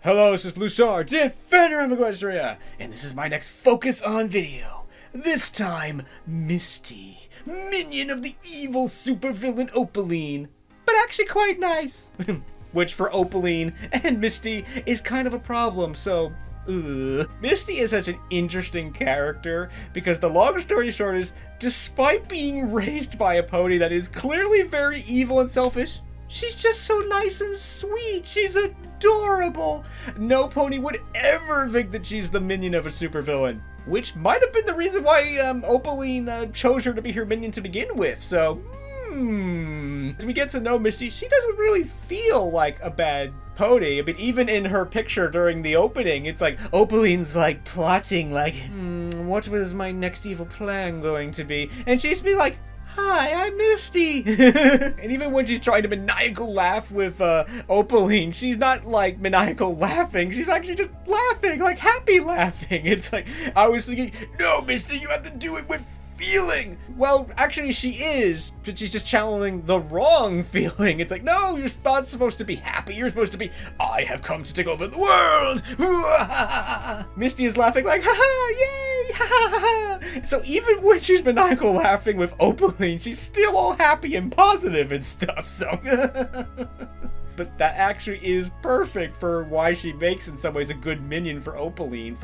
Hello, this is BlueStar, Defender of Equestria, and this is my next Focus On video. This time, Misty, minion of the evil supervillain Opaline, but actually quite nice. Which for Opaline and Misty is kind of a problem, so Misty is such an interesting character because the long story short is, despite being raised by a pony that is clearly very evil and selfish, she's just so nice and sweet. She's adorable. No pony would ever think that she's the minion of a supervillain, which might have been the reason why Opaline chose her to be her minion to begin with. So, as we get to know Misty, she doesn't really feel like a bad pony. I mean, even in her picture during the opening, it's like Opaline's like plotting, like, what was my next evil plan going to be? And she's be like, hi, I'm Misty. And even when she's trying to maniacal laugh with Opaline, she's not like maniacal laughing. She's actually just laughing, like happy laughing. It's like, I was thinking, no, Misty, you have to do it with feeling. Well, actually she is, but she's just channeling the wrong feeling. It's like, no, you're not supposed to be happy. You're supposed to be, I have come to take over the world. Misty is laughing like, ha ha, yay, ha ha ha. So even when she's maniacal laughing with Opaline, she's still all happy and positive and stuff, so. But that actually is perfect for why she makes, in some ways, a good minion for Opaline.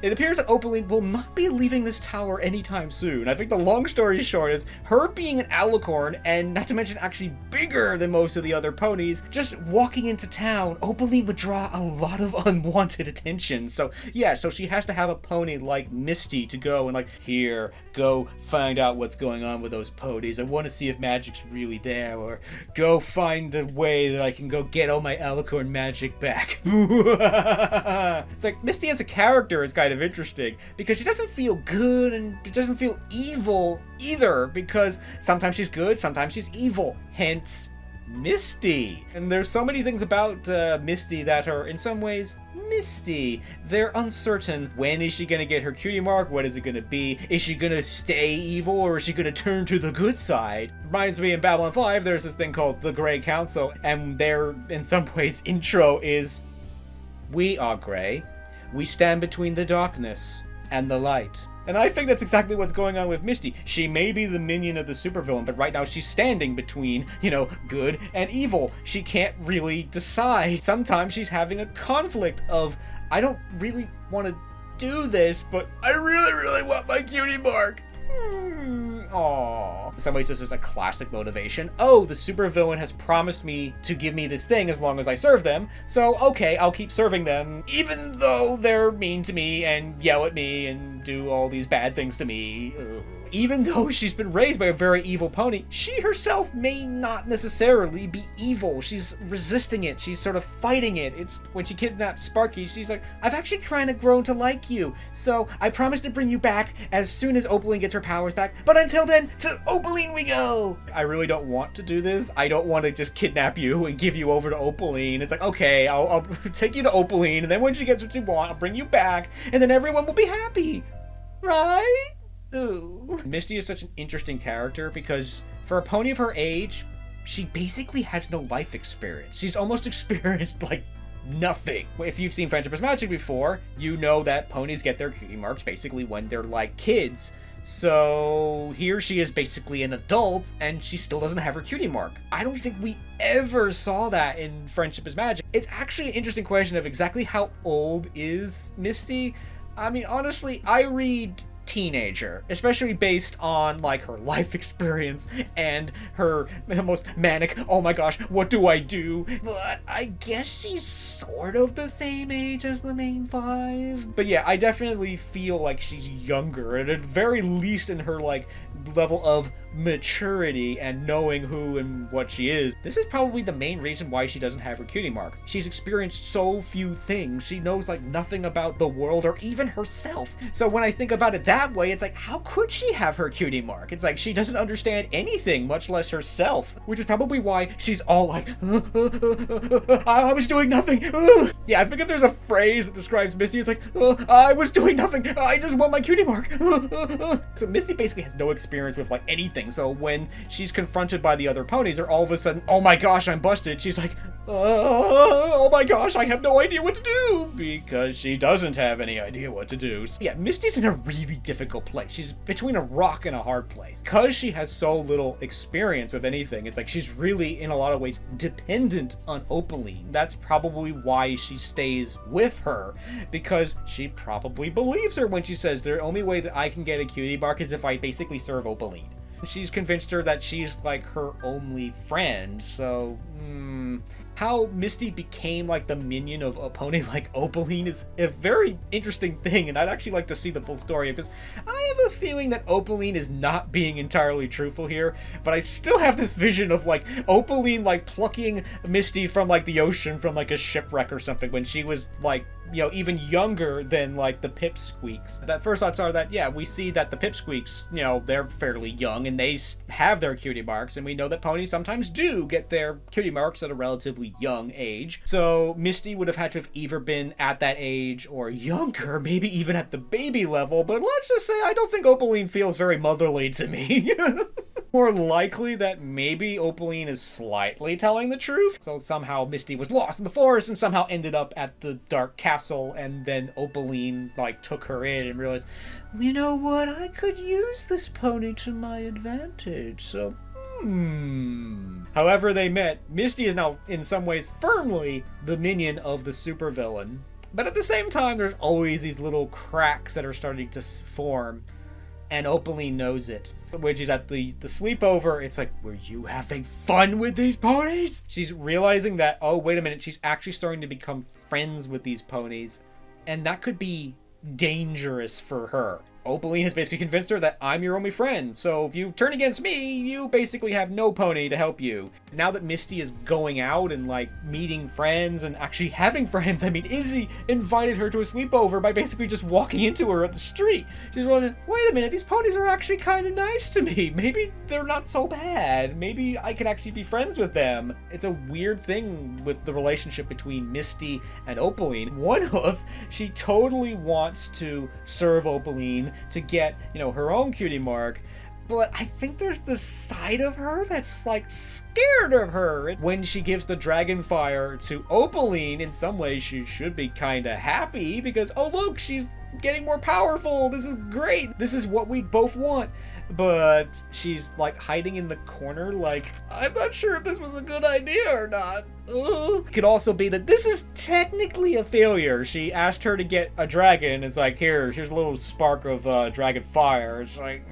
It appears that Opaline will not be leaving this tower anytime soon. I think the long story short is, her being an alicorn, and not to mention actually bigger than most of the other ponies, just walking into town, Opaline would draw a lot of unwanted attention. So yeah, so she has to have a pony like Misty to go and like, here, go find out what's going on with those ponies. I want to see if magic's really there, or go find a way that I can go get all my alicorn magic back. It's like, Misty as a character is kind of interesting because she doesn't feel good and she doesn't feel evil either, because sometimes she's good, sometimes she's evil, hence Misty. And there's so many things about Misty that are in some ways Misty. They're uncertain. When is she gonna get her cutie mark? What is it gonna be? Is she gonna stay evil, or is she gonna turn to the good side? Reminds me, in Babylon 5 there's this thing called the Grey Council, and their, in some ways, intro is, we are grey. We stand between the darkness and the light. And I think that's exactly what's going on with Misty. She may be the minion of the supervillain, but right now she's standing between, good and evil. She can't really decide. Sometimes she's having a conflict of, I don't really want to do this, but I really, really want my cutie mark. Aww. In some ways, this is a classic motivation. Oh, the supervillain has promised me to give me this thing as long as I serve them, so okay, I'll keep serving them, even though they're mean to me and yell at me and do all these bad things to me. Ugh. Even though she's been raised by a very evil pony, she herself may not necessarily be evil. She's resisting it. She's sort of fighting it. It's when she kidnapped Sparky, she's like, I've actually kind of grown to like you, so I promise to bring you back as soon as Opaline gets her powers back. But until then, to Opaline we go! I really don't want to do this. I don't want to just kidnap you and give you over to Opaline. It's like, okay, I'll take you to Opaline, and then when she gets what you want, I'll bring you back, and then everyone will be happy. Right? Ooh. Misty is such an interesting character because for a pony of her age, she basically has no life experience. She's almost experienced like nothing. If you've seen Friendship is Magic before, you know that ponies get their cutie marks basically when they're like kids. So here she is basically an adult and she still doesn't have her cutie mark. I don't think we ever saw that in Friendship is Magic. It's actually an interesting question of exactly how old is Misty. I mean, honestly, I read teenager, especially based on like her life experience and her most manic, oh my gosh, what do I do? But I guess she's sort of the same age as the main five. But yeah, I definitely feel like she's younger, at the very least in her like level of maturity and knowing who and what she is. This is probably the main reason why she doesn't have her cutie mark. She's experienced so few things. She knows like nothing about the world or even herself. So when I think about it that that way, it's like, how could she have her cutie mark? It's like she doesn't understand anything, much less herself, which is probably why she's all like, I was doing nothing. Yeah, I think if there's a phrase that describes Misty, it's like, I was doing nothing. I just want my cutie mark. So Misty basically has no experience with like anything. So when she's confronted by the other ponies, they're all of a sudden, oh my gosh, I'm busted. She's like, oh my gosh, I have no idea what to do, because she doesn't have any idea what to do. So yeah, Misty's in a really difficult place. She's between a rock and a hard place. Because she has so little experience with anything, it's like she's really, in a lot of ways, dependent on Opaline. That's probably why she stays with her, because she probably believes her when she says the only way that I can get a cutie mark is if I basically serve Opaline. She's convinced her that she's like her only friend, so how Misty became like the minion of a pony like Opaline is a very interesting thing, and I'd actually like to see the full story, because I have a feeling that Opaline is not being entirely truthful here, but I still have this vision of like Opaline like plucking Misty from like the ocean from like a shipwreck or something when she was like, you know, even younger than like the Pipsqueaks. That first thoughts are that, yeah, we see that the Pipsqueaks, you know, they're fairly young and they have their cutie marks, and we know that ponies sometimes do get their cutie marks at a relatively young age. So Misty would have had to have either been at that age or younger, maybe even at the baby level, but let's just say I don't think Opaline feels very motherly to me. More likely that maybe Opaline is slightly telling the truth. So somehow Misty was lost in the forest and somehow ended up at the dark castle, and then Opaline like took her in and realized, you know what, I could use this pony to my advantage, so However they met, Misty is now in some ways firmly the minion of the supervillain. But at the same time, there's always these little cracks that are starting to form, and Opaline knows it. When she's at the sleepover, it's like, were you having fun with these ponies? She's realizing that, oh, wait a minute, she's actually starting to become friends with these ponies, and that could be dangerous for her. Opaline has basically convinced her that I'm your only friend, so if you turn against me, you basically have no pony to help you. Now that Misty is going out and like meeting friends and actually having friends, I mean, Izzy invited her to a sleepover by basically just walking into her at the street. She's wondering, wait a minute, these ponies are actually kind of nice to me. Maybe they're not so bad. Maybe I could actually be friends with them. It's a weird thing with the relationship between Misty and Opaline. One Hoof, she totally wants to serve Opaline to get, you know, her own cutie mark, but I think there's this side of her that's like scared of her. When she gives the dragon fire to Opaline, in some ways she should be kind of happy because, oh look, she's getting more powerful, this is great, this is what we both want. But she's like hiding in the corner like, I'm not sure if this was a good idea or not. It could also be that this is technically a failure. She asked her to get a dragon. It's like, here's a little spark of dragon fire. It's like,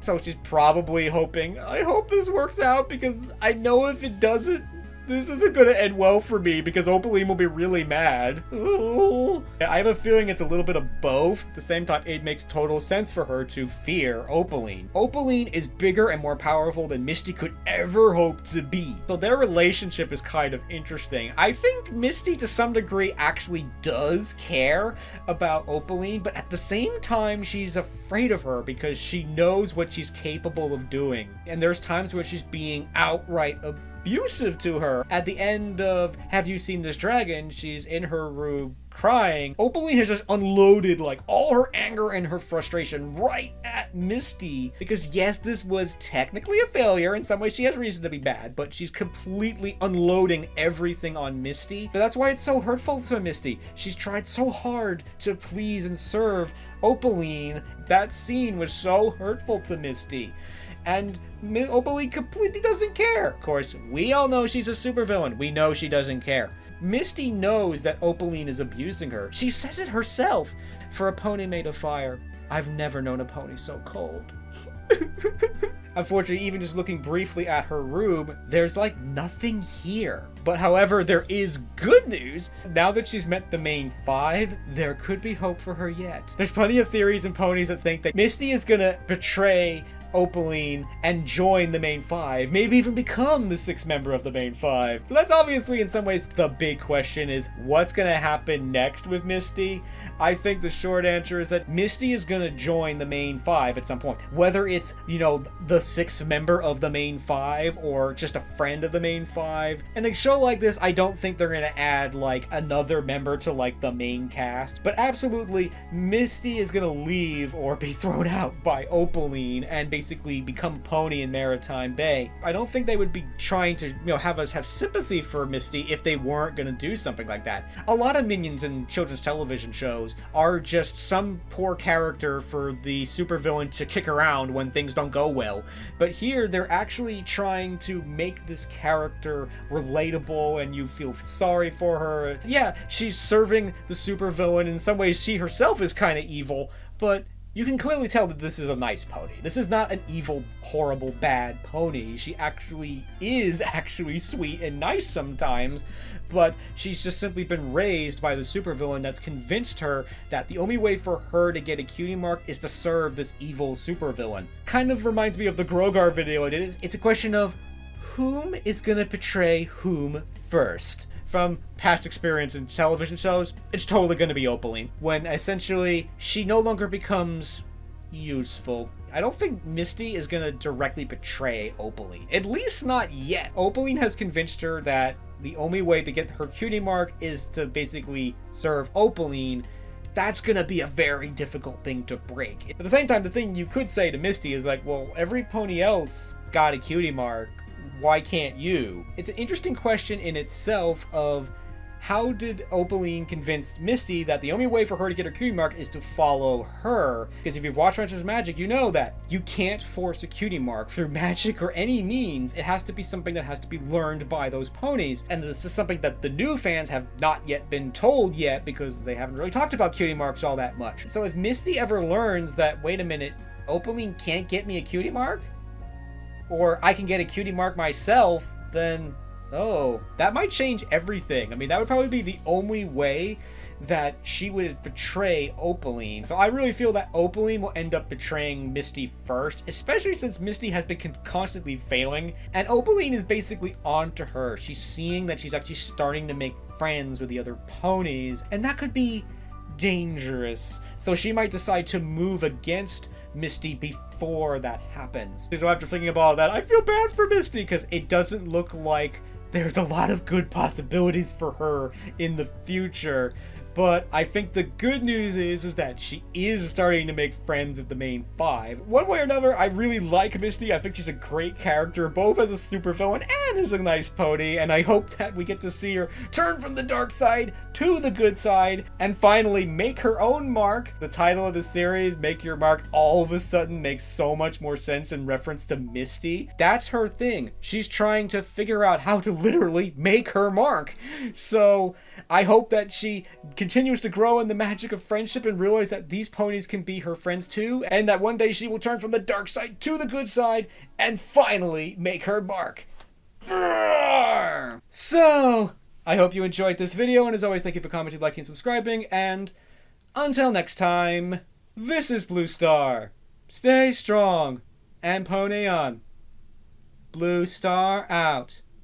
So she's probably hoping, I hope this works out, because I know if it doesn't, this isn't gonna end well for me, because Opaline will be really mad. I have a feeling it's a little bit of both. At the same time, it makes total sense for her to fear Opaline. Opaline is bigger and more powerful than Misty could ever hope to be. So their relationship is kind of interesting. I think Misty, to some degree, actually does care about Opaline, but at the same time, she's afraid of her because she knows what she's capable of doing. And there's times where she's being outright abusive to her. At the end of Have You Seen This Dragon, she's in her room crying. Opaline has just unloaded like all her anger and her frustration right at Misty, because yes, this was technically a failure. In some ways she has reason to be mad, but she's completely unloading everything on Misty. But that's why it's so hurtful to Misty. She's tried so hard to please and serve Opaline. That scene was so hurtful to Misty, and Opaline completely doesn't care. Of course, we all know she's a supervillain. We know she doesn't care. Misty knows that Opaline is abusing her. She says it herself. For a pony made of fire, I've never known a pony so cold. Unfortunately, even just looking briefly at her room, there's like nothing here. But however, there is good news. Now that she's met the main five, there could be hope for her yet. There's plenty of theories and ponies that think that Misty is gonna betray Opaline and join the main five, maybe even become the sixth member of the main five. So that's obviously in some ways the big question, is what's gonna happen next with Misty? I think the short answer is that Misty is gonna join the main five at some point. Whether it's, you know, the sixth member of the main five or just a friend of the main five. And a show like this, I don't think they're gonna add like another member to like the main cast, but absolutely Misty is gonna leave or be thrown out by Opaline and basically become Pony in Maritime Bay. I don't think they would be trying to, you know, have us have sympathy for Misty if they weren't gonna do something like that. A lot of minions in children's television shows are just some poor character for the supervillain to kick around when things don't go well. But here, they're actually trying to make this character relatable and you feel sorry for her. Yeah, she's serving the supervillain. In some ways, she herself is kind of evil, but you can clearly tell that this is a nice pony. This is not an evil, horrible, bad pony. She actually is sweet and nice sometimes, but she's just simply been raised by the supervillain that's convinced her that the only way for her to get a cutie mark is to serve this evil supervillain. Kind of reminds me of the Grogar video I did. It's a question of whom is gonna betray whom first. From past experience in television shows, it's totally going to be Opaline, when essentially she no longer becomes useful. I don't think Misty is going to directly betray Opaline, at least not yet. Opaline has convinced her that the only way to get her cutie mark is to basically serve Opaline. That's going to be a very difficult thing to break. At the same time, the thing you could say to Misty is like, well, every pony else got a cutie mark. Why can't you? It's an interesting question in itself of how did Opaline convince Misty that the only way for her to get her cutie mark is to follow her? Because if you've watched Adventures of Magic, you know that you can't force a cutie mark through magic or any means. It has to be something that has to be learned by those ponies. And this is something that the new fans have not yet been told yet because they haven't really talked about cutie marks all that much. So if Misty ever learns that, wait a minute, Opaline can't get me a cutie mark? Or I can get a cutie mark myself, then, oh, that might change everything. I mean, that would probably be the only way that she would betray Opaline. So I really feel that Opaline will end up betraying Misty first, especially since Misty has been constantly failing, and Opaline is basically onto her. She's seeing that she's actually starting to make friends with the other ponies, and that could be dangerous. So she might decide to move against Misty before that happens. So after thinking about all that, I feel bad for Misty because it doesn't look like there's a lot of good possibilities for her in the future. But I think the good news is that she is starting to make friends with the main five. One way or another, I really like Misty. I think she's a great character, both as a supervillain and as a nice pony. And I hope that we get to see her turn from the dark side to the good side and finally make her own mark. The title of the series, Make Your Mark, all of a sudden makes so much more sense in reference to Misty. That's her thing. She's trying to figure out how to literally make her mark. So I hope that she continues to grow in the magic of friendship and realize that these ponies can be her friends too, and that one day she will turn from the dark side to the good side and finally make her mark. So, I hope you enjoyed this video, and as always, thank you for commenting, liking, and subscribing, and until next time, this is Blue Star. Stay strong and pony on. Blue Star out.